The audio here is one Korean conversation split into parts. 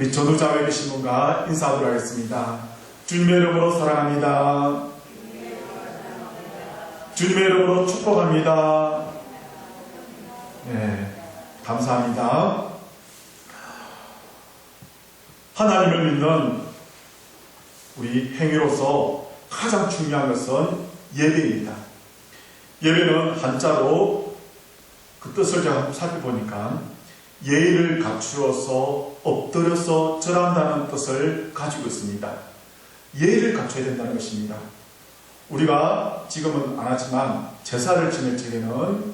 우리 전도자에 계신 분과 인사하도록 하겠습니다. 주님의 이름으로 사랑합니다. 주님의 이름으로 축복합니다. 네, 감사합니다. 하나님을 믿는 우리 행위로서 가장 중요한 것은 예배입니다. 예배는 한자로 그 뜻을 제가 한번 살펴보니까 예의를 갖추어서 엎드려서 절한다는 뜻을 가지고 있습니다. 예의를 갖춰야 된다는 것입니다. 우리가 지금은 안 하지만 제사를 지낼 적에는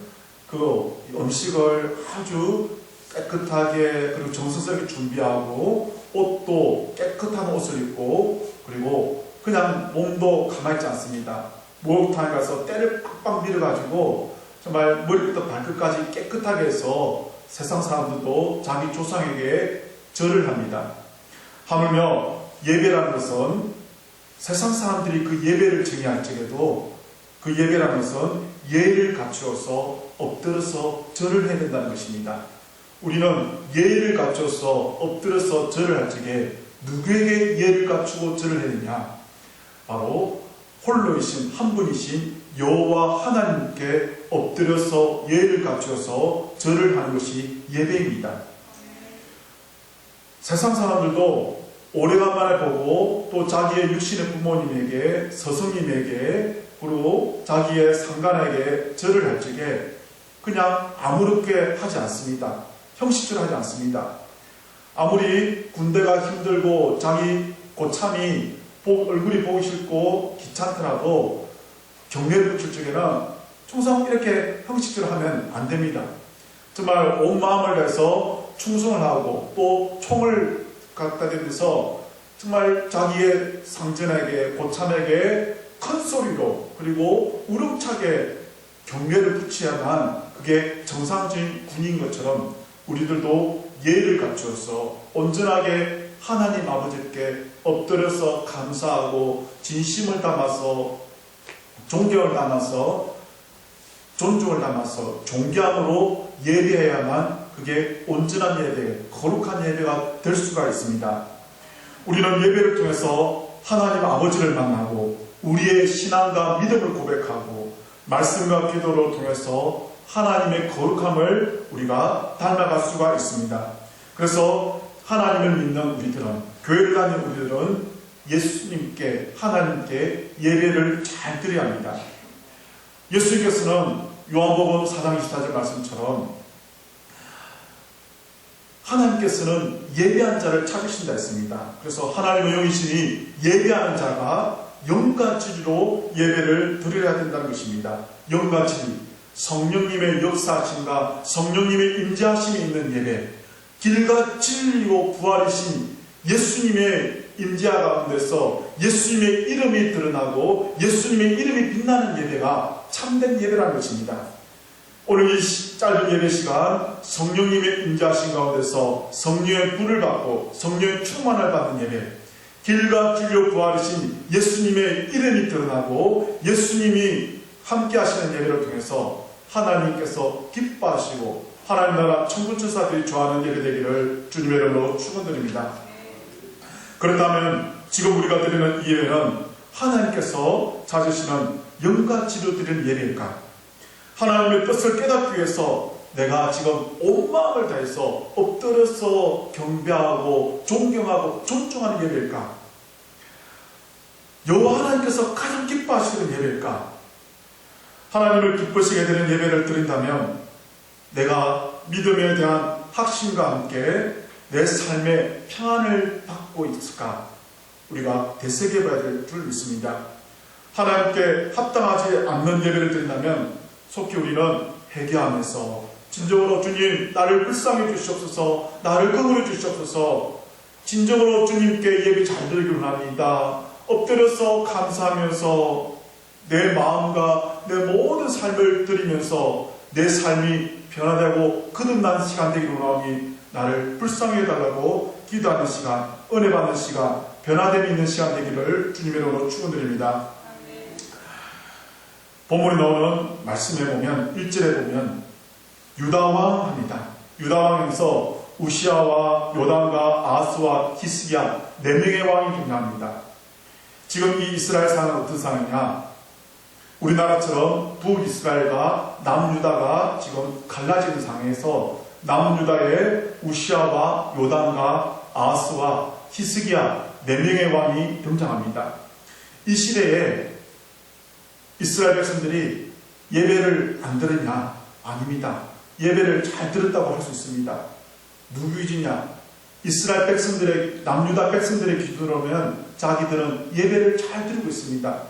그 음식을 아주 깨끗하게 그리고 정성스럽게 준비하고 옷도 깨끗한 옷을 입고 그리고 그냥 몸도 가만히 있지 않습니다. 목욕탕에 가서 때를 빡빡 밀어가지고 정말 머리부터 발끝까지 깨끗하게 해서 세상 사람들도 자기 조상에게 절을 합니다. 하물며 예배라는 것은 세상 사람들이 그 예배를 정의할 적에도 그 예배라는 것은 예의를 갖추어서 엎드려서 절을 해야 된다는 것입니다. 우리는 예의를 갖춰서 엎드려서 절을 할 적에 누구에게 예의를 갖추고 절을 해야 되냐? 바로 홀로이신 한 분이신 여호와 하나님께 엎드려서 예의를 갖추어서 절을 하는 것이 예배입니다. 세상 사람들도 오래간만에 보고 또 자기의 육신의 부모님에게, 스승님에게, 그리고 자기의 상간에게 절을 할 적에 그냥 아무렇게 하지 않습니다. 형식적으로 하지 않습니다. 아무리 군대가 힘들고 자기 고참이 얼굴이 보기 싫고 귀찮더라도 경례를 붙일 적에는 충성 이렇게 형식적으로 하면 안 됩니다. 정말 온 마음을 다해서 충성을 하고 또 총을 갖다 대면서 정말 자기의 상전에게 고참에게 큰 소리로 그리고 우렁차게 경례를 붙여야만 그게 정상적인 군인 것처럼 우리들도 예의를 갖추어서 온전하게 하나님 아버지께 엎드려서 감사하고 진심을 담아서 존경을 담아서 존중을 담아서 존경함으로 예배해야만 그게 온전한 예배, 거룩한 예배가 될 수가 있습니다. 우리는 예배를 통해서 하나님 아버지를 만나고 우리의 신앙과 믿음을 고백하고 말씀과 기도를 통해서 하나님의 거룩함을 우리가 닮아갈 수가 있습니다. 그래서 하나님을 믿는 우리들은, 교회를 다니는 우리들은 예수님께, 하나님께 예배를 잘 드려야 합니다. 예수님께서는 요한복음 4장 24절 말씀처럼 하나님께서는 예배한 자를 찾으신다 했습니다. 그래서 하나님의 영이시니 예배하는 자가 영과 진리로 예배를 드려야 된다는 것입니다. 영과 진리, 성령님의 역사하심과 성령님의 임재하심이 있는 예배, 길과 진리로 부활이신 예수님의 임재 가운데서 예수님의 이름이 드러나고 예수님의 이름이 빛나는 예배가 참된 예배라는 것입니다. 오늘 이 짧은 예배 시간 성령님의 임재하심 가운데서 성령의 불을 받고 성령의 충만을 받는 예배, 길과 진리로 부활이신 예수님의 이름이 드러나고 예수님이 함께 하시는 예배를 통해서 하나님께서 기뻐하시고 하나님 나라 천군 천사들이 좋아하는 예배 되기를 주님의 이름으로 축원드립니다. 그렇다면 지금 우리가 드리는 이 예배는 하나님께서 찾으시는 영과 진리로 드리는 예배일까? 하나님의 뜻을 깨닫기 위해서 내가 지금 온 마음을 다해서 엎드려서 경배하고 존경하고 존중하는 예배일까? 여호와 하나님께서 가장 기뻐하시는 예배일까? 하나님을 기쁘시게 되는 예배를 드린다면 내가 믿음에 대한 확신과 함께 내 삶의 평안을 받고 있을까? 우리가 되새겨봐야 될 줄 믿습니다. 하나님께 합당하지 않는 예배를 드린다면 속히 우리는 회개하면서 진정으로 주님 나를 불쌍히 주시옵소서, 나를 긍휼히 주시옵소서, 진정으로 주님께 예배 잘 드리기를 원합니다. 엎드려서 감사하면서 내 마음과 내 모든 삶을 드리면서 내 삶이 변화되고 거듭나는 시간 되기를 원하오니 나를 불쌍히 해달라고 기도하는 시간, 은혜 받는 시간, 변화됨이 있는 시간 되기를 주님의 이름으로 축원드립니다. 본문에 나오는 말씀에 보면 1절에 보면 유다왕 합니다. 유다왕에서 우시아와 요담과 아하스와 히스기야 4명의 왕이 등장합니다. 지금 이 이스라엘 상은 어떤 상이냐? 우리나라처럼 북이스라엘과 남유다가 지금 갈라지는 상황에서 남유다의 우시아와 요담과 아하스와 히스기야 4명의 왕이 등장합니다. 이 시대에 이스라엘 백성들이 예배를 안 들었냐? 아닙니다. 예배를 잘 들었다고 할 수 있습니다. 누구 기준이냐? 이스라엘 백성들의, 남유다 백성들의 기준으로면 자기들은 예배를 잘 드리고 있습니다.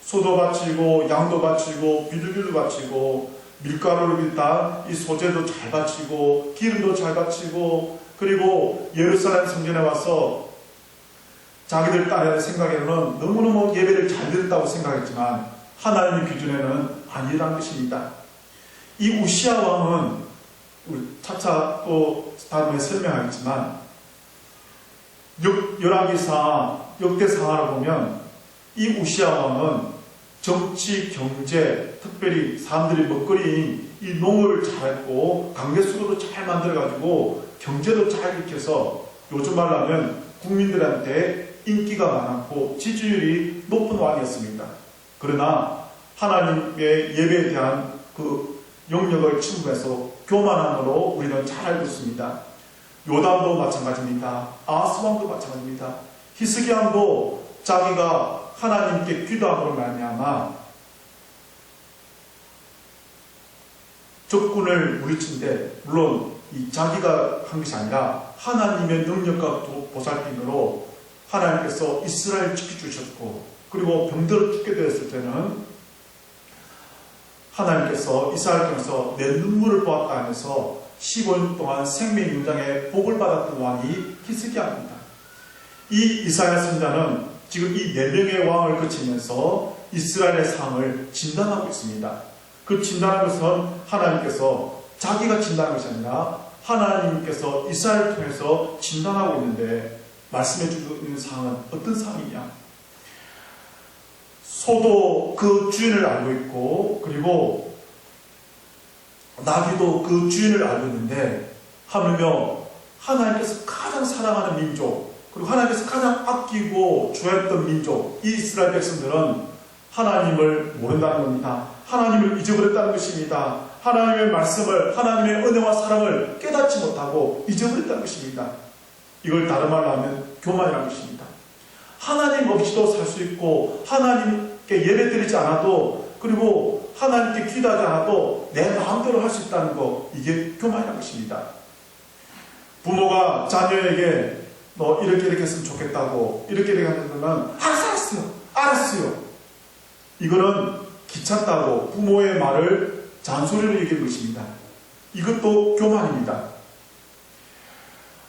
소도 바치고 양도 바치고 비둘기도 바치고 밀가루를 비롯한 이 소재도 잘 바치고 기름도 잘 바치고, 그리고 예루살렘 성전에 와서 자기들 딸의 생각에는 너무너무 예배를 잘 드렸다고 생각했지만 하나님의 기준에는 아니라는 것입니다. 이 우시아 왕은 우리 차차 또 다음에 설명하겠지만 열왕기상 역대상하를 보면 이 우시아 왕은 정치, 경제, 특별히 사람들이 먹거리인 이 농을 잘했고 강대수도도 잘 만들어가지고 경제도 잘 일으켜서 요즘 말로 하면 국민들한테 인기가 많았고 지지율이 높은 왕이었습니다. 그러나 하나님의 예배에 대한 그 영역을 침범해서 교만함으로 우리는 잘 알고 있습니다. 요담도 마찬가지입니다. 아하스 왕도 마찬가지입니다. 히스기야 왕도 자기가 하나님께 기도함으로 말미암아 적군을 물리친데, 물론 이 자기가 한 것이 아니라 하나님의 능력과 보살핌으로 하나님께서 이스라엘을 지켜주셨고, 그리고 병들어 죽게 되었을 때는 하나님께서 이스라엘 통해서 내 눈물을 보았다 하면서 15년 동안 생명연장의 복을 받았던 왕이 히스기야입니다. 이 이사야 선지자는 지금 이 4명의 왕을 거치면서 이스라엘의 상을 진단하고 있습니다. 그 진단하는 것은 하나님께서 자기가 진단하는 것이 아니라 하나님께서 이스라엘을 통해서 진단하고 있는데, 말씀해 주고 있는 상은 어떤 상이냐? 소도 그 주인을 알고 있고, 그리고 나귀도 그 주인을 알고 있는데, 하물며 하나님께서 가장 사랑하는 민족, 그리고 하나님께서 가장 아끼고 좋아했던 민족, 이 이스라엘 백성들은 하나님을 모른다는 겁니다. 하나님을 잊어버렸다는 것입니다. 하나님의 말씀을, 하나님의 은혜와 사랑을 깨닫지 못하고 잊어버렸다는 것입니다. 이걸 다른 말로 하면 교만이라는 것입니다. 하나님 없이도 살 수 있고, 하나님께 예배드리지 않아도, 그리고 하나님께 기도하지 않아도 내 마음대로 할 수 있다는 것, 이게 교만이라는 것입니다. 부모가 자녀에게 너 이렇게 했으면 좋겠다고, 이렇게 하면 알았어요. 이거는 귀찮다고 부모의 말을 잔소리로 얘기하는 것입니다. 이것도 교만입니다.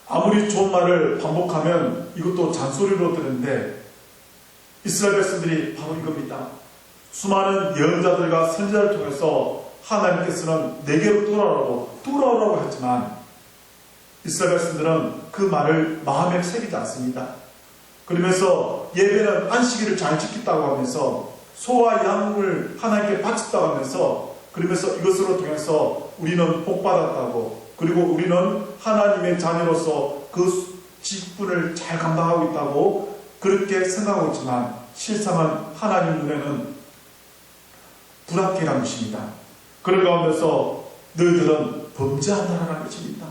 아무리 좋은 말을 반복하면 이것도 잔소리로 들는데, 이스라엘 백성들이 바로 이겁니다. 수많은 예언자들과 선지자를 통해서 하나님께서는 내게로 돌아오라고 했지만 이스라엘 백성들은 그 말을 마음에 새기지 않습니다. 그러면서 예배는 안식일을 잘 지켰다고 하면서 소와 양을 하나님께 바쳤다고 하면서, 그러면서 이것으로 통해서 우리는 복받았다고, 그리고 우리는 하나님의 자녀로서 그 직분을 잘 감당하고 있다고 그렇게 생각하고 있지만, 실상은 하나님 눈에는 불합리한 것입니다. 그런 가운데서 너희들은 범죄한다는 것입니다.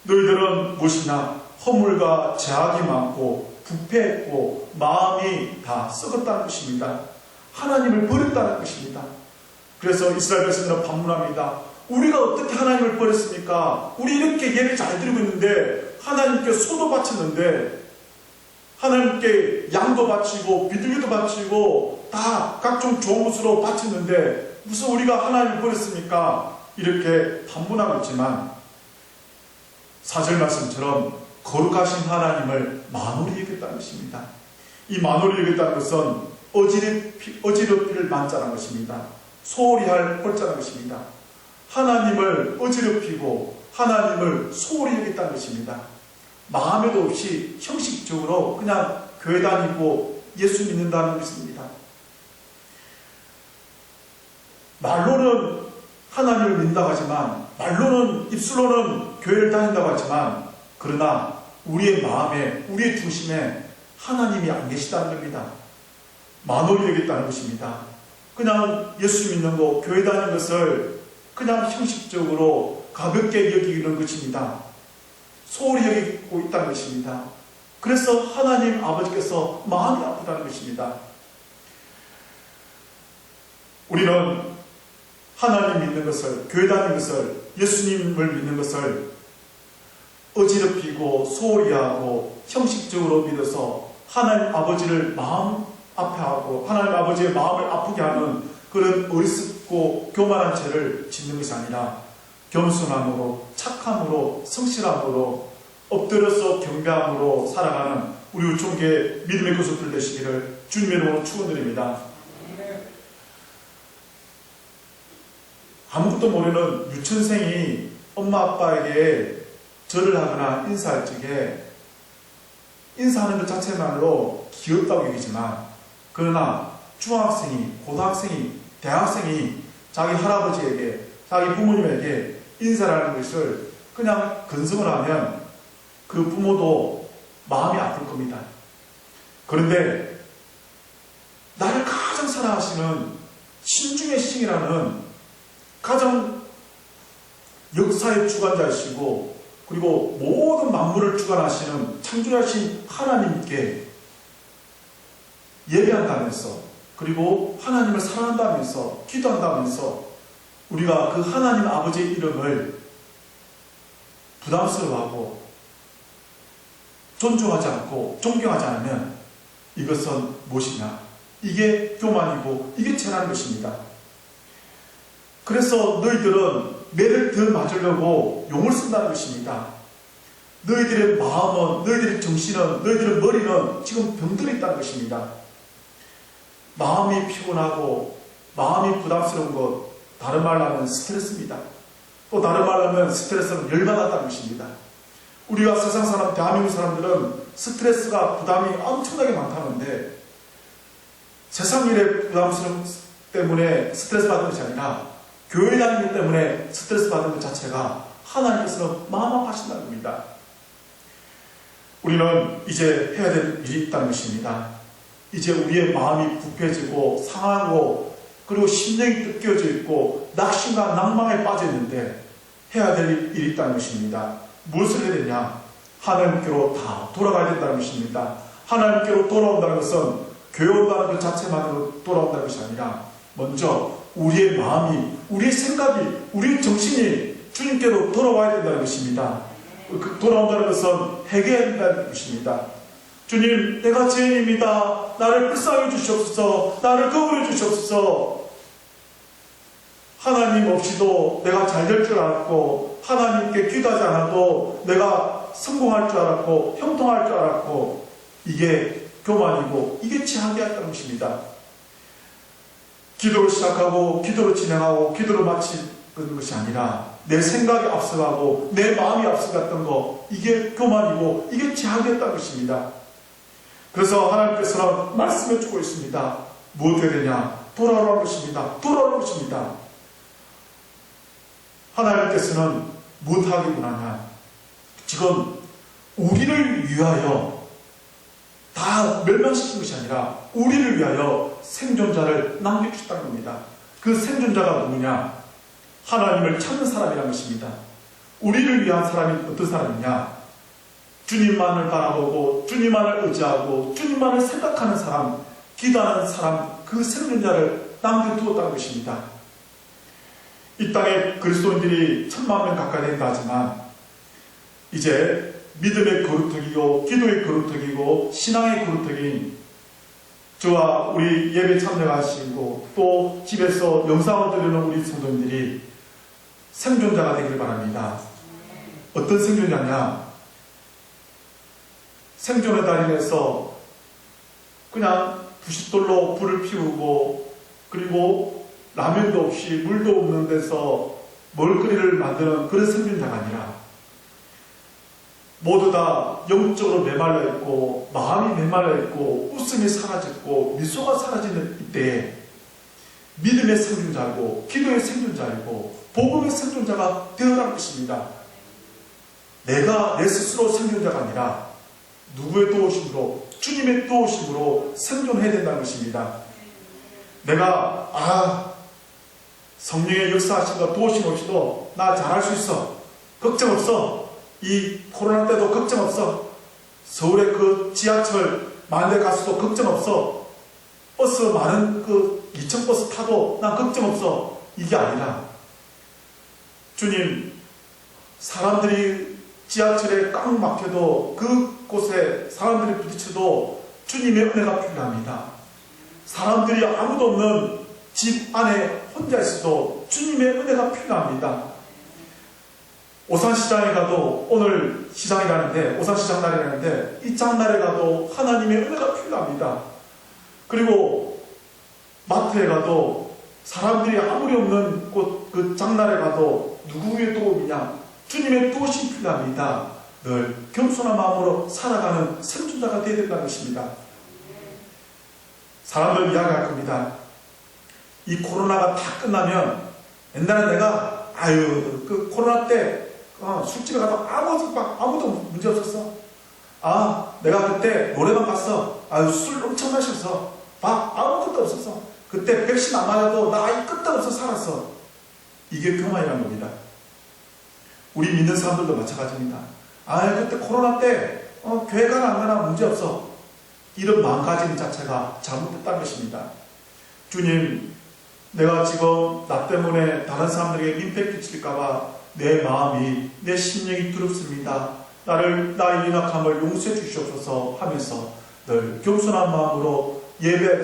너희들은 무엇이냐? 허물과 제약이 많고 부패했고 마음이 다 썩었다는 것입니다. 하나님을 버렸다는 것입니다. 그래서 이스라엘 백성들은 반문합니다. 우리가 어떻게 하나님을 버렸습니까? 우리 이렇게 예배 잘 드리고 있는데, 하나님께 소도 바쳤는데, 하나님께 양도 바치고 비둘기도 바치고 다 각종 좋은 것으로 바쳤는데 무슨 우리가 하나님을 버렸습니까? 이렇게 반문하고 있지만, 4절 말씀처럼 거룩하신 하나님을 만홀히 여겼다는 것입니다. 이 만홀히 여겼다는 것은 어지럽히를 만자라는 것입니다. 소홀히 할 꼴자라는 것입니다. 하나님을 어지럽히고 하나님을 소홀히 여겼다는 것입니다. 마음에도 없이 형식적으로 그냥 교회 다니고 예수 믿는다는 것입니다. 말로는 하나님을 믿는다고 하지만, 말로는 입술로는 교회를 다닌다고 하지만 그러나 우리의 마음에, 우리의 중심에 하나님이 안 계시다는 겁니다. 만홀히 여겼다는 것입니다. 그냥 예수 믿는 거, 교회 다니는 것을 그냥 형식적으로 가볍게 여기는 것입니다. 소홀히 여기고 있다는 것입니다. 그래서 하나님 아버지께서 마음이 아프다는 것입니다. 우리는 하나님 믿는 것을, 교회 다니는 것을, 예수님을 믿는 것을 어지럽히고 소홀히 하고 형식적으로 믿어서 하나님 아버지를 마음 아파하고 하나님 아버지의 마음을 아프게 하는 그런 어리석고 교만한 죄를 짓는 것이 아니라 겸손함으로, 착함으로, 성실함으로, 엎드려서 경배함으로 살아가는 우리 우총계 믿음의 교수들 되시기를 주님의 이름으로 축원드립니다. 아무것도 모르는 유치원생이 엄마 아빠에게 절을 하거나 인사할 적에 인사하는 것 자체만으로 귀엽다고 여기지만, 그러나 중학생이, 고등학생이, 대학생이 자기 할아버지에게, 자기 부모님에게 인사를 하는 것을 그냥 근성을 하면 그 부모도 마음이 아플 겁니다. 그런데 나를 가장 사랑하시는 신중의 신이라는 가장 역사의 주관자이시고 그리고 모든 만물을 주관하시는 창조자신 하나님께 예배한다면서, 그리고 하나님을 사랑한다면서, 기도한다면서 우리가 그 하나님 아버지의 이름을 부담스러워하고 존중하지 않고 존경하지 않으면 이것은 무엇이냐? 이게 교만이고 이게 죄라는 것입니다. 그래서 너희들은 매를 더 맞으려고 용을 쓴다는 것입니다. 너희들의 마음은, 너희들의 정신은, 너희들의 머리는 지금 병들어 있다는 것입니다. 마음이 피곤하고 마음이 부담스러운 것, 다른 말로 하면 스트레스입니다. 또 다른 말로 하면 스트레스는 열받았다는 것입니다. 우리가 세상 사람, 대한민국 사람들은 스트레스가, 부담이 엄청나게 많다는데 세상 일의 부담스러움 때문에 스트레스 받는 것이 아니라 교회 다니기 때문에 스트레스 받는 것 자체가 하나님께서는 마음 아파하신다는 겁니다. 우리는 이제 해야 될 일이 있다는 것입니다. 이제 우리의 마음이 부패지고 상하고 그리고 심령이 뜯겨져 있고 낙심과 낭망에 빠져 있는데 해야 될 일이 있다는 것입니다. 무엇을 해야 되냐? 하나님께로 다 돌아가야 된다는 것입니다. 하나님께로 돌아온다는 것은 교회 온다는 것 자체만으로 돌아온다는 것이 아니라 먼저 우리의 마음이, 우리의 생각이, 우리의 정신이 주님께로 돌아와야 된다는 것입니다. 돌아온다는 것은 회개해야 된다는 것입니다. 주님, 내가 죄인입니다. 나를 불쌍히 주시옵소서. 나를 거부해 주시옵소서. 하나님 없이도 내가 잘 될 줄 알았고 하나님께 기도하지 않아도 내가 성공할 줄 알았고 형통할 줄 알았고 이게 교만이고 이게 지하게였다는 것입니다. 기도를 시작하고 기도를 진행하고 기도를 마치는 것이 아니라 내 생각이 앞서가고 내 마음이 앞서갔던 거, 이게 교만이고 이게 지하게였다는 것입니다. 그래서 하나님께서는 말씀해 주고 있습니다. 무엇 해야 되냐? 돌아오라는 것입니다. 돌아오라는 것입니다. 하나님께서는 무엇하기 원하냐? 지금 우리를 위하여 다 멸망시킨 것이 아니라 우리를 위하여 생존자를 남겨주셨다는 겁니다. 그 생존자가 누구냐? 하나님을 찾는 사람이라는 것입니다. 우리를 위한 사람이 어떤 사람이냐? 주님만을 바라보고 주님만을 의지하고 주님만을 생각하는 사람, 기도하는 사람, 그 생존자를 남겨두었다는 것입니다. 이 땅에 그리스도인들이 1000만 명 가까이 된다 하지만 이제 믿음의 거루터기고 기도의 거루터기고 신앙의 거루터기인 저와 우리 예배 참여하시고 또 집에서 영상을 들으는 우리 성도님들이 생존자가 되길 바랍니다. 어떤 생존자냐? 생존의 달인에서 그냥 부싯돌로 불을 피우고 그리고 라면도 없이 물도 없는 데서 먹거리를 만드는 그런 생존자가 아니라 모두 다 영적으로 메말라 있고 마음이 메말라 있고 웃음이 사라졌고 미소가 사라지는 이때에 믿음의 생존자이고 기도의 생존자이고 복음의 생존자가 되어라는 것입니다. 내가 내 스스로 생존자가 아니라 누구의 도우심으로, 주님의 도우심으로 생존해야 된다는 것입니다. 내가 성령의 역사하심과 도우심 없이도 나 잘할 수 있어, 걱정 없어, 이 코로나 때도 걱정 없어, 서울의 그 지하철 만대 가서도 걱정 없어, 버스 많은 그 2,000버스 타도 난 걱정 없어, 이게 아니라 주님, 사람들이 지하철에 꽉 막혀도 그곳에 사람들이 부딪혀도 주님의 은혜가 필요합니다. 사람들이 아무도 없는 집 안에 혼자 있어도 주님의 은혜가 필요합니다. 오산시장에 가도, 오늘 시장이라는데, 오산시장 날이라는데 이 장날에 가도 하나님의 은혜가 필요합니다. 그리고 마트에 가도 사람들이 아무리 없는 곳 그 장날에 가도 누구의 도움이냐? 주님의 도우심이 필요합니다. 늘 겸손한 마음으로 살아가는 생존자가 되어야 된다는 것입니다. 사람들 이야기할 겁니다. 이 코로나가 다 끝나면, 옛날에 내가 그 코로나 때 술집에 가도 아무도 문제 없었어. 내가 그때 노래방 갔어. 술 엄청 마셨어. 아무것도 없었어. 그때 백신 안 맞아도 나 아예 끄떡없어 살았어. 이게 교만이라는 겁니다. 우리 믿는 사람들도 마찬가지입니다. 그때 코로나 때 교회 가나 안 가나 문제없어. 이런 마음가짐 자체가 잘못됐다는 것입니다. 주님, 내가 지금 나 때문에 다른 사람들에게 민폐 끼칠까봐 내 마음이, 내 심령이 두렵습니다. 나의 연약함을 용서해 주시옵소서 하면서 늘 겸손한 마음으로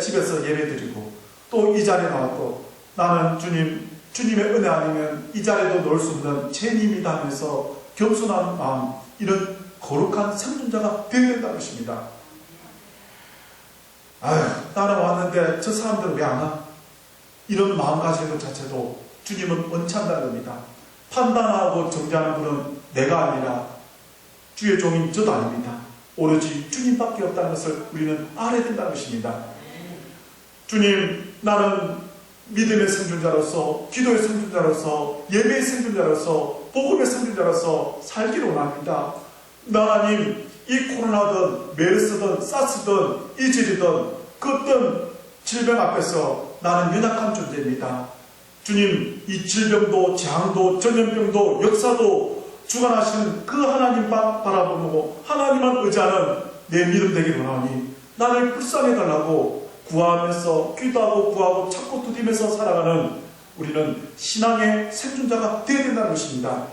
집에서 예배드리고, 또 이 자리에 나왔고, 나는 주님의 은혜 아니면 이 자리에도 놓을 수 없는 죄인입니다 하면서 겸손한 마음, 이런 거룩한 생존자가 되어야 된다는 것입니다. 나는 왔는데 저 사람들은 왜 안 와? 이런 마음가짐 자체도 주님은 원치 않는다는 겁니다. 판단하고 정죄하는 분은 내가 아니라 주의 종인 저도 아닙니다. 오로지 주님밖에 없다는 것을 우리는 알아야 된다는 것입니다. 주님, 나는 믿음의 생존자로서, 기도의 생존자로서, 예배의 생존자로서, 복음의 생존자로서 살기를 원합니다. 하나님, 이 코로나든 메르스든 사스든 이질이든 그 어떤 질병 앞에서 나는 연약한 존재입니다. 주님, 이 질병도 재앙도 전염병도 역사도 주관하시는 그 하나님 바라보고 하나님만 의지하는 내 믿음 되기를 원하니 나를 불쌍해달라고 구하면서 기도하고 구하고 찾고 두드리면서 살아가는 우리는 신앙의 생존자가 되어야 된다는 것입니다.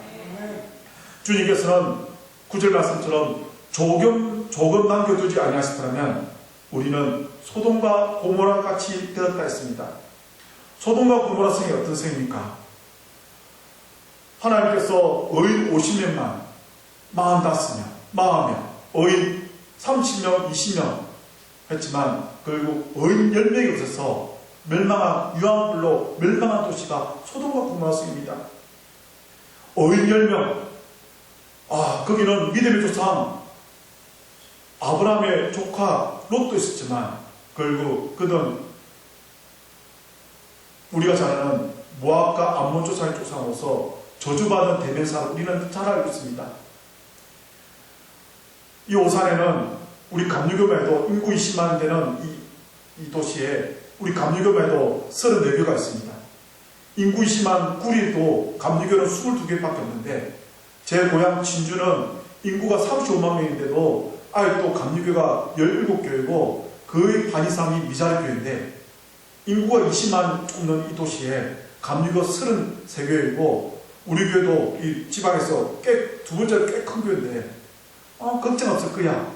주님께서는 9절 말씀처럼 조금 남겨두지 아니하시더라면 우리는 소돔과 고모라 같이 되었다 했습니다. 소돔과 고모라 성이 어떤 성입니까? 하나님께서 의인 50명만 45명, 40명, 의인 30명, 20명 했지만 결국 의인 10명이 없어서 유황불로 멸망한 도시가 소돔과 고모라 성입니다. 의인 10명, 거기는 믿음의 조상 아브라함의 조카 롯도 있었지만 결국 그는 우리가 잘 아는 모압과 암몬 조상의 조상으로서 저주받은 대명사를 우리는 잘 알고 있습니다. 이 오산에는 우리 감리교회도 인구 20만 되는 이 도시에 우리 감리교회도 34교가 있습니다. 인구 20만 구리도 감리교는 22개밖에 없는데 제 고향 진주는 인구가 35만 명인데도 아직도 감리교가 17교이고 거의 반 이상이 미자리 교회인데 인구가 20만 넘는 이 도시에 감리교 33교회이고 우리 교회도 이 지방에서 두 번째로 꽤 큰 교회인데 걱정 없을 거야.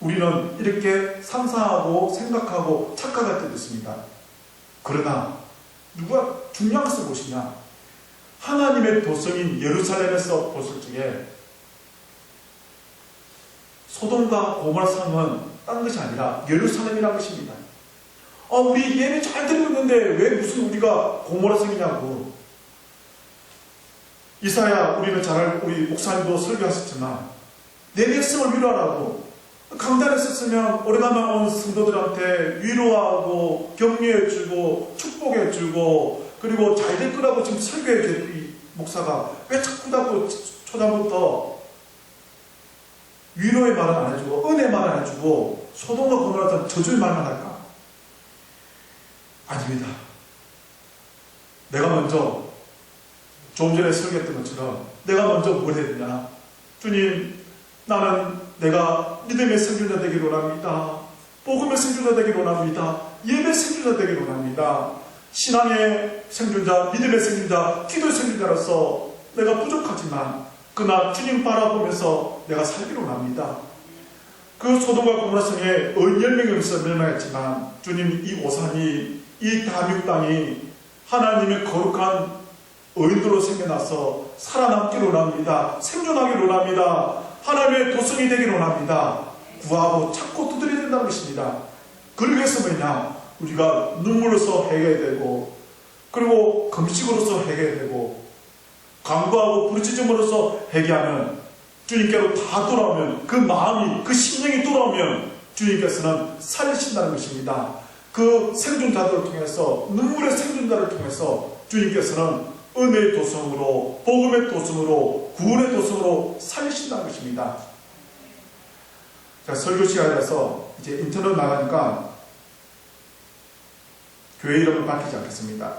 우리는 이렇게 상상하고 생각하고 착각할 때도 있습니다. 그러나 누가 중요한 것을 보시냐? 하나님의 도성인 예루살렘에서 보실 적에 소돔과 고모라 성은 딴 것이 아니라 예루살렘이라는 것입니다. 우리 예배 잘 드리고 있는데 왜 무슨 우리가 고모라 성이냐고. 이사야 우리는 잘 우리 목사님도 설교하셨지만 내 백성을 위로하라고 강단에 섰으면 오래간만 온 성도들한테 위로하고 격려해주고 축복해주고 그리고 잘 될 거라고 지금 설교해준 이 목사가 왜 자꾸 초장부터 위로의 말은 안 해주고 은혜의 말은 안 해주고 소돔과 고모라 저주의 말만 할까? 아닙니다. 내가 먼저 좀 전에 설교했던 것처럼 내가 먼저 뭘 해야 되냐? 주님, 나는 내가 믿음의 생존자 되기를 원합니다. 복음의 생존자 되기를 원합니다. 예배 생존자 되기를 원합니다. 신앙의 생존자, 믿음의 생존자, 기도의 생존자로서 내가 부족하지만 그러나 주님 바라보면서 내가 살기를 원합니다. 그 소돔과 고모라 성에 10명이 멸망했지만 주님, 이 오산이, 이 다육 땅이 하나님의 거룩한 의인들로 생겨나서 살아남기를 원합니다. 생존하기를 원합니다. 하나님의 도성이 되기를 원합니다. 구하고 찾고 두드려야 된다는 것입니다. 그러기 위해서 뭐냐? 우리가 눈물로서 해결해야 되고, 그리고 금식으로서 해결해야 되고, 간구하고 부르짖음으로써 회개하면, 주님께로 다 돌아오면, 그 마음이, 그 심령이 돌아오면 주님께서는 살리신다는 것입니다. 그 생존자들을 통해서, 눈물의 생존자를 통해서 주님께서는 은혜의 도성으로, 복음의 도성으로, 구원의 도성으로 살리신다는 것입니다. 자, 설교 시간이라서 이제 인터넷 나가니까 교회 이름을 밝히지 않겠습니다.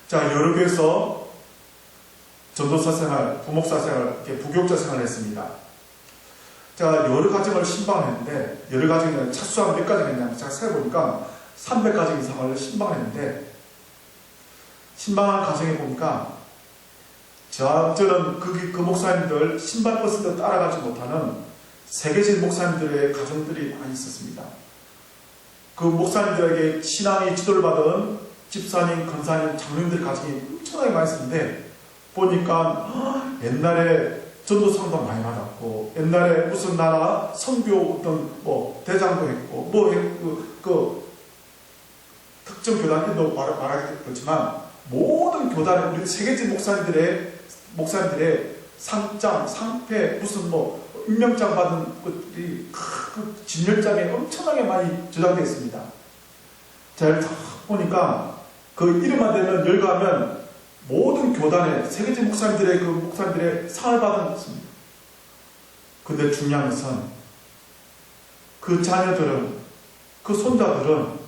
자, 여러 교회에서 전도사 생활, 부목사 생활, 이렇게 부교육자 생활을 했습니다. 제가 여러 가정을 신방했는데, 여러 가정이 차수한 몇 가정 했냐면, 제가 세어보니까 300가정 이상을 신방했는데, 신방한 가정에 보니까, 저는 그 목사님들, 신방버스도 따라가지 못하는 세계적인 목사님들의 가정들이 많이 있었습니다. 그 목사님들에게 신앙의 지도를 받은 집사님, 권사님, 장로님들 가정이 엄청나게 많이 있었는데, 보니까 옛날에 전도상도 많이 받았고, 옛날에 무슨 나라 선교 어떤 대장도 했고, 특정 교단도 말하겠지만, 모든 교단에 우리 세계적 목사님들의 상장, 상패, 무슨 임명장 받은 것들이 그 진열장에 엄청나게 많이 저장되어 있습니다. 잘 보니까 그 이름만 되면 열거하면 모든 교단에 세계적 목사님들의 상을 받은 것입니다. 근데 중요한 것은 그 자녀들은, 그 손자들은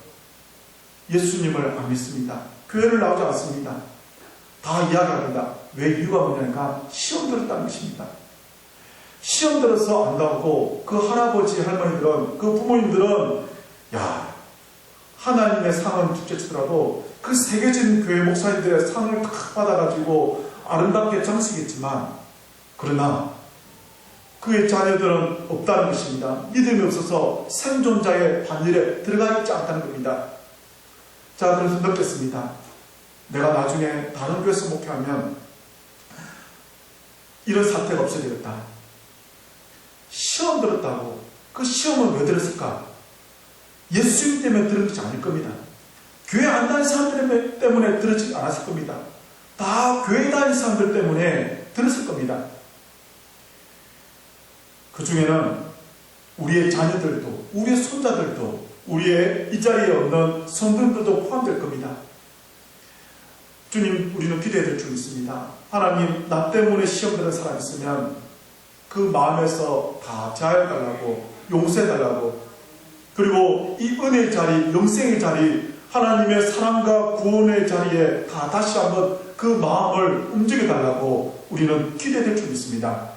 예수님을 안 믿습니다. 교회를 나오지 않습니다. 다 이야기합니다. 왜? 이유가 뭐냐니까 시험 들었다는 것입니다. 시험 들어서 안 나오고 그 할아버지, 할머니들은, 그 부모님들은 야, 하나님의 상은 둘째치더라도 그 세계적인 교회 목사님들의 상을 탁 받아가지고 아름답게 장식했지만, 그러나 그의 자녀들은 없다는 것입니다. 믿음이 없어서 생존자의 반열에 들어가 있지 않다는 겁니다. 자, 그래서 느꼈습니다. 내가 나중에 다른 교회에서 목회하면 이런 사태가 없어야 되겠다. 시험 들었다고. 그 시험은 왜 들었을까? 예수님 때문에 들었지 않을 겁니다. 교회 안 다니는 사람들 때문에 들었지 않았을 겁니다. 다 교회 다니는 사람들 때문에 들었을 겁니다. 그 중에는 우리의 자녀들도, 우리의 손자들도, 우리의 이 자리에 없는 성도들도 포함될 겁니다. 주님, 우리는 기대해야 될 줄 있습니다. 하나님, 나 때문에 시험 드는 사람 있으면 그 마음에서 다 자유해달라고, 용서해달라고, 그리고 이 은혜의 자리, 영생의 자리, 하나님의 사랑과 구원의 자리에 다 다시 한번 그 마음을 움직여달라고 우리는 기대해야 될 줄 있습니다.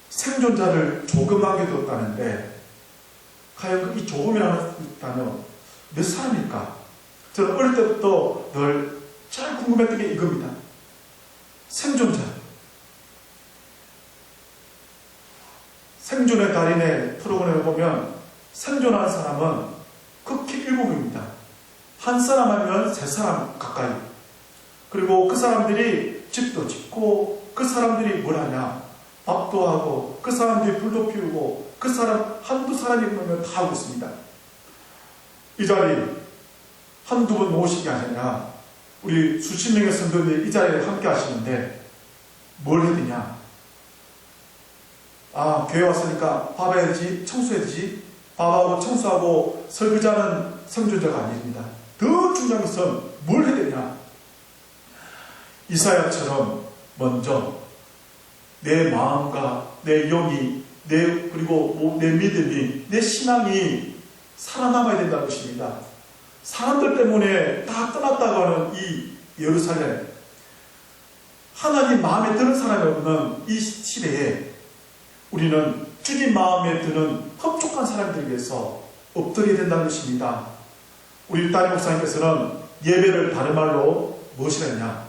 생존자를 조그맣게 뒀다는데, 과연 이 조금이라는 단어 몇 사람일까? 저는 어릴 때부터 늘 잘 궁금했던 게 이겁니다. 생존자. 생존의 달인의 프로그램을 보면 생존하는 사람은 극히 일부입니다. 한 사람 하면 세 사람 가까이. 그리고 그 사람들이 집도 짓고, 그 사람들이 뭘 하냐? 밥도 하고, 그 사람들이 불도 피우고, 그 사람 한두 사람이 보면 다 하고 있습니다. 이 자리 한두 번 모시게 하느냐? 우리 수십 명의 성도들이 이 자리에 함께 하시는데 뭘 해야 되냐? 아, 교회 왔으니까 밥 해야지, 청소해야지. 밥하고 청소하고 설거지하는 생존자가 아닙니다. 더 중요한 것은 뭘 해야 되냐? 이사야처럼 먼저 내 마음과 내 영이, 그리고 내 믿음이, 내 신앙이 살아남아야 된다는 것입니다. 사람들 때문에 다 떠났다고 하는 이 예루살렘, 하나님 마음에 드는 사람이 없는 이 시대에 우리는 주님 마음에 드는 흡족한 사람들을 위해서 엎드려야 된다는 것입니다. 우리 담임 목사님께서는 예배를 다른 말로 무엇이라 했냐?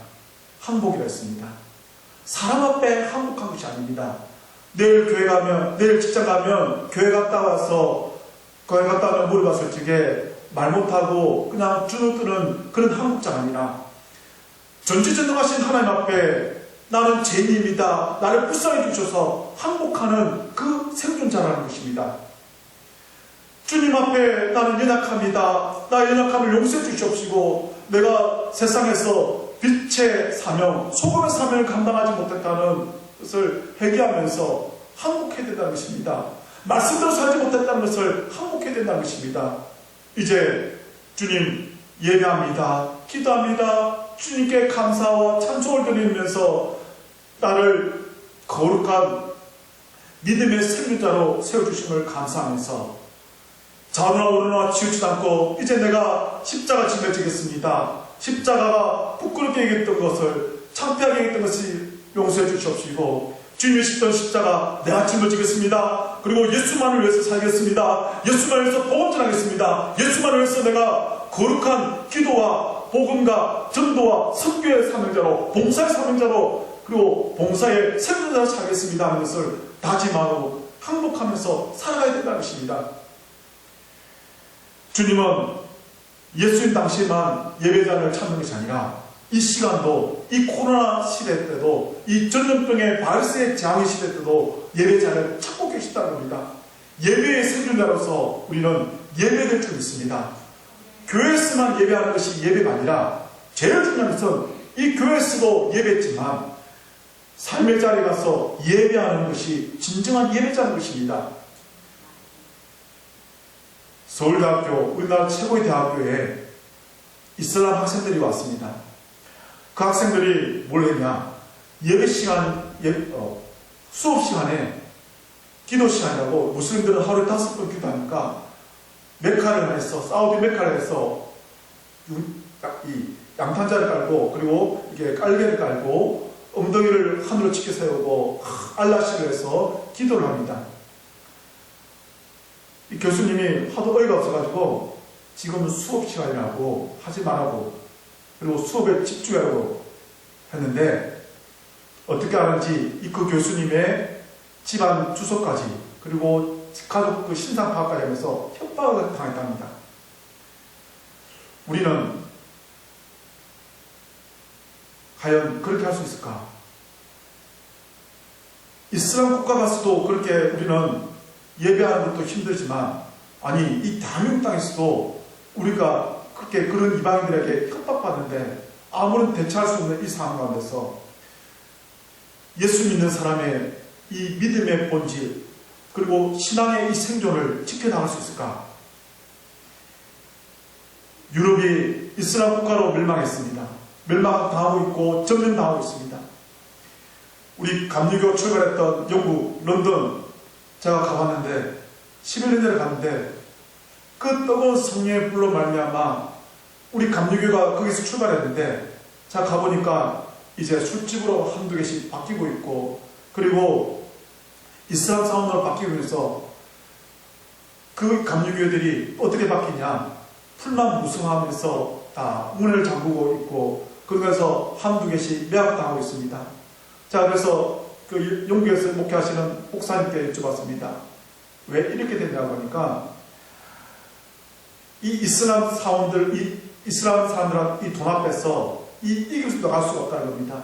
항복이라 했습니다. 사람 앞에 항복한 것이 아닙니다. 내일 교회 가면, 내일 직장 가면 교회 갔다 와서 교회 갔다 오면 물어봤을 적에 말 못하고 그냥 주눅 드는 그런 항복자가 아니라 전지전능하신 하나님 앞에 나는 죄인입니다, 나를 불쌍히 주셔서 항복하는 그 생존자라는 것입니다. 주님 앞에 나는 연약합니다, 나의 연약함을 용서해 주시옵시고 내가 세상에서 빛의 사명, 소금의 사명을 감당하지 못했다는 것을 회개하면서 항복해야 된다는 것입니다. 말씀대로 살지 못했다는 것을 항복해야 된다는 것입니다. 이제 주님 예배합니다, 기도합니다, 주님께 감사와 찬송을 드리면서 나를 거룩한 믿음의 생존자로 세워주심을 감사하면서 좌우나 우르나 치우치지 않고 이제 내가 십자가 짊어지겠습니다. 십자가가 부끄럽게 여겼던 것을, 창피하게 여겼던 것을 용서해 주시옵시고 주님이 십던 십자가 내가 짊어지겠습니다. 그리고 예수만을 위해서 살겠습니다. 예수만을 위해서 복음 전하겠습니다. 예수만을 위해서 내가 거룩한 기도와 복음과 전도와 선교의 사명자로, 봉사의 사명자로, 그리고 봉사의 생존자로 살겠습니다 하는 것을 다짐하고 항복하면서 살아가야 된다는 것입니다. 주님은 예수님 당시에만 예배자를 찾는 것이 아니라 이 시간도, 이 코로나 시대 때도, 이 전염병의 바이러스의 장애 시대 때도 예배자를 찾고 계시다는 겁니다. 예배의 생존자로서 우리는 예배될 줄 믿습니다. 교회에서만 예배하는 것이 예배가 아니라 제일 중요한 것은 이 교회에서도 예배지만 삶의 자리에 가서 예배하는 것이 진정한 예배자는 것입니다. 서울대학교, 우리나라 최고의 대학교에 이슬람 학생들이 왔습니다. 그 학생들이 뭘 했냐? 예배 시간, 수업 시간에 기도 시간이라고 무슬림들은 하루에 5번 기도하니까 메카를 해서, 사우디 메카를 해서 이 양탄자를 깔고, 그리고 이게 깔개를 깔고 엉덩이를 하늘로 치켜 세우고 알라시를 해서 기도를 합니다. 이 교수님이 하도 어이가 없어가지고 지금은 수업 시간이라고 하지 말라고, 그리고 수업에 집중하라고 했는데 어떻게 하는지 그 교수님의 집안 주소까지, 그리고 가족 그 신상 파악까지 하면서 협박을 당했답니다. 우리는 과연 그렇게 할 수 있을까? 이슬람 국가 가서도 그렇게 우리는 예배하는 것도 힘들지만, 아니 이 대한민국 땅에서도 우리가 그렇게 그런 이방인들에게 협박받는데 아무런 대처할 수 없는 이 상황 가운데서 예수 믿는 사람의 이 믿음의 본질, 그리고 신앙의 이 생존을 지켜나갈 수 있을까? 유럽이 이슬람 국가로 멸망했습니다. 멸망당하고 있고 점령당하고 있습니다. 우리 감리교 출발했던 영국, 런던 제가 가봤는데 11년 전에 갔는데 그 뜨거운 성령의 불로 말미암아 우리 감리교가 거기서 출발했는데 제가 가보니까 이제 술집으로 한두 개씩 바뀌고 있고, 그리고 이슬람 사원으로 바뀌면서 그 감리교들이 어떻게 바뀌냐? 풀만 무성하면서 다 문을 잠그고 있고, 그러면서 한두 개씩 매각당하고 있습니다. 자, 그래서 그 영국에서 목회하시는 목사님께 여쭤봤습니다. 왜 이렇게 됐냐고 하니까 이 이슬람 사원들, 이 이슬람 사람들은 이 돈 앞에서 이길 수 나갈 수가 없다는 겁니다.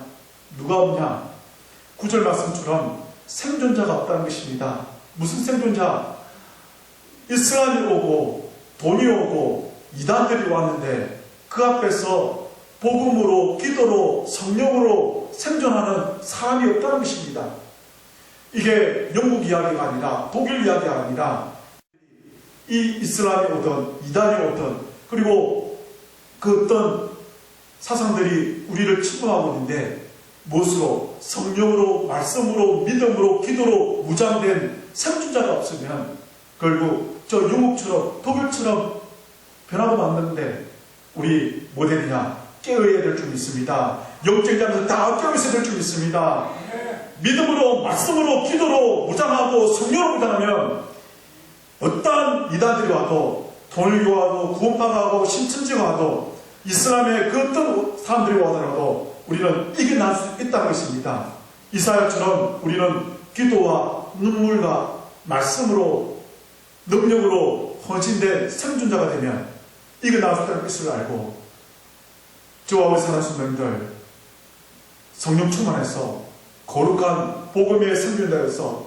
누가 없냐? 9절 말씀처럼 생존자가 없다는 것입니다. 무슨 생존자? 이슬람이 오고 돈이 오고 이단들이 왔는데 그 앞에서 복음으로, 기도로, 성령으로 생존하는 사람이 없다는 것입니다. 이게 영국 이야기가 아니라, 독일 이야기가 아니라, 이 이슬람이 오든 이단이 오든, 그리고 그 어떤 사상들이 우리를 침범하고 있는데 무엇으로? 성령으로, 말씀으로, 믿음으로, 기도로 무장된 생존자가 없으면 결국 저 영국처럼 독일처럼 변하고 만드는데 우리 뭐 되느냐? 깨어야 될 줄 믿습니다. 영적이라면서 다 깨어있어야 될 줄 믿습니다. 믿음으로, 말씀으로, 기도로 무장하고 성령으로 무장하면 어떠한 이단들이 와도, 통일교가 와도, 구원파가 와도, 신천지가 와도, 이슬람의 그 어떤 사람들이 와더라도 우리는 이겨낼 수 있다는 것입니다. 이사야처럼 우리는 기도와 눈물과 말씀으로, 능력으로 헌신된 생존자가 되면 이겨낼 수 있다는 것을 알고, 저와 우리 사랑하는 성도님들, 성령 충만해서 거룩한 복음의 생존자여서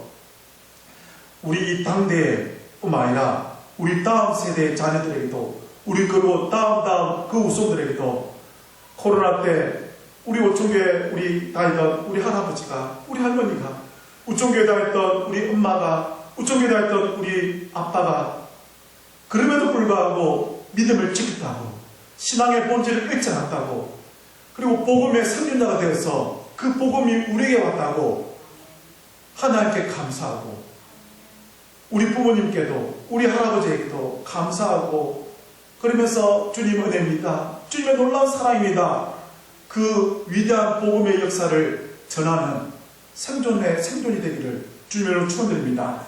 우리 이 당대에 뿐만 아니라 우리 다음 세대의 자녀들에게도, 우리 그리고 다음 그 후손들에게도 코로나 때 우리 오촌교회 우리 다니던 우리 할아버지가, 우리 할머니가, 우촌교회 다녔던 우리 엄마가, 우촌교회 다녔던 우리 아빠가 그럼에도 불구하고 믿음을 지켰다고, 신앙의 본질을 잃지 않았다고, 그리고 복음의 생존자가 되어서 그 복음이 우리에게 왔다고 하나님께 감사하고, 우리 부모님께도, 우리 할아버지에게도 감사하고, 그러면서 주님 은혜입니다, 주님의 놀라운 사랑입니다, 그 위대한 복음의 역사를 전하는 생존이 되기를 주님으로 축원드립니다.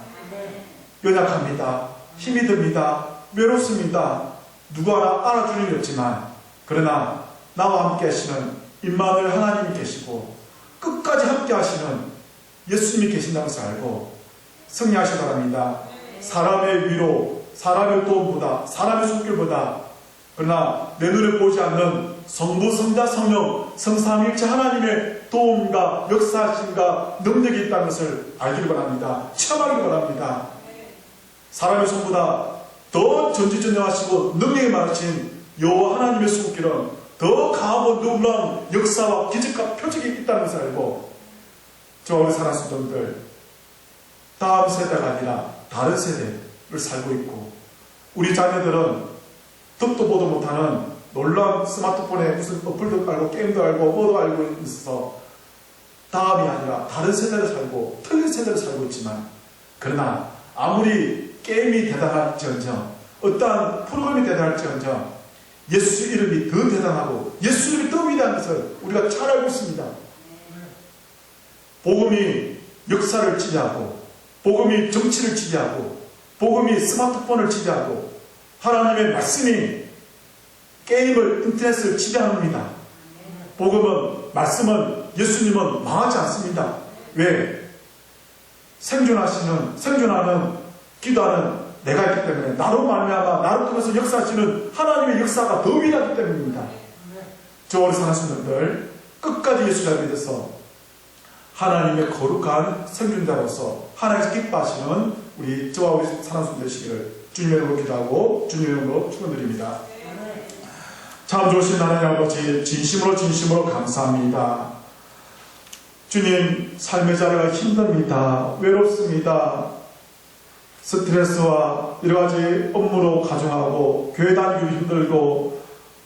연약합니다. 힘이 듭니다. 외롭습니다. 누구 하나 알아주는 게 없지만, 그러나 나와 함께 하시는 임마누엘 하나님이 계시고 끝까지 함께 하시는 예수님이 계신다는 것을 알고 승리하시기 바랍니다. 사람의 위로, 사람의 도움보다, 사람의 손길보다, 그러나 내 눈에 보지 않는 성부, 성자, 성령, 성삼일체 하나님의 도움과 역사하심과 능력이 있다는 것을 알기를 바랍니다. 체험하기를 바랍니다. 사람의 손보다 더 전지전능하시고 능력이 많으신 여호와 하나님의 손길은 더 강하고 놀라운 역사와 기적과 표적이 있다는 것을 알고, 저와 우리 사랑하는 성도들, 다음 세대가 아니라 다른 세대를 살고 있고, 우리 자녀들은 듣도 보도 못하는 놀라운 스마트폰에 무슨 어플도 알고 게임도 알고 뭐도 알고 있어서 다음이 아니라 다른 세대를 살고 틀린 세대를 살고 있지만, 그러나 아무리 게임이 대단할지언정, 어떠한 프로그램이 대단할지언정 예수 이름이 더 대단하고 예수 이름이 더 위대한 것을 우리가 잘 알고 있습니다. 복음이 역사를 지배하고, 복음이 정치를 지배하고, 복음이 스마트폰을 지배하고, 하나님의 말씀이 게임을, 인터넷을 지배합니다. 복음은, 말씀은, 예수님은 망하지 않습니다. 왜? 생존하는, 기도하는 내가 있기 때문에, 나로 말미암아 나로 통해서 역사하시는 하나님의 역사가 더 위하기 때문입니다. 저와 우리 사랑하시는 분들, 끝까지 예수를 믿어서 하나님의 거룩한 생존자로서 하나님께서 기뻐하시는 우리 저와 우리 사랑하는 분들 되시기를 주님의 이름으로 기도하고 주님의 이름으로 축원드립니다. 참 좋으신 하나님 아버지, 진심으로 감사합니다. 주님, 삶의 자리가 힘듭니다. 외롭습니다. 스트레스와 여러가지 업무로 가정하고 교회 다니기 힘들고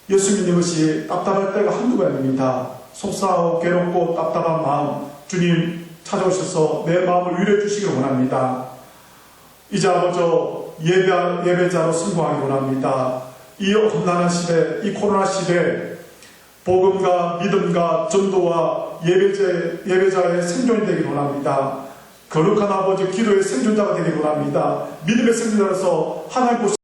예수 믿는 것이 답답할 때가 한두가 아닙니다. 속상하고 괴롭고 답답한 마음, 주님 찾아오셔서 내 마음을 위로해 주시길 원합니다. 이제 아버지 예배자로 승부하기 원합니다. 이 험난한 시대, 이 코로나 시대, 복음과 믿음과 전도와 예배자의 생존이 되길 원합니다. 거룩한 아버지 기도의 생존자가 되길 원합니다. 믿음의 생존자로서 하나님 보시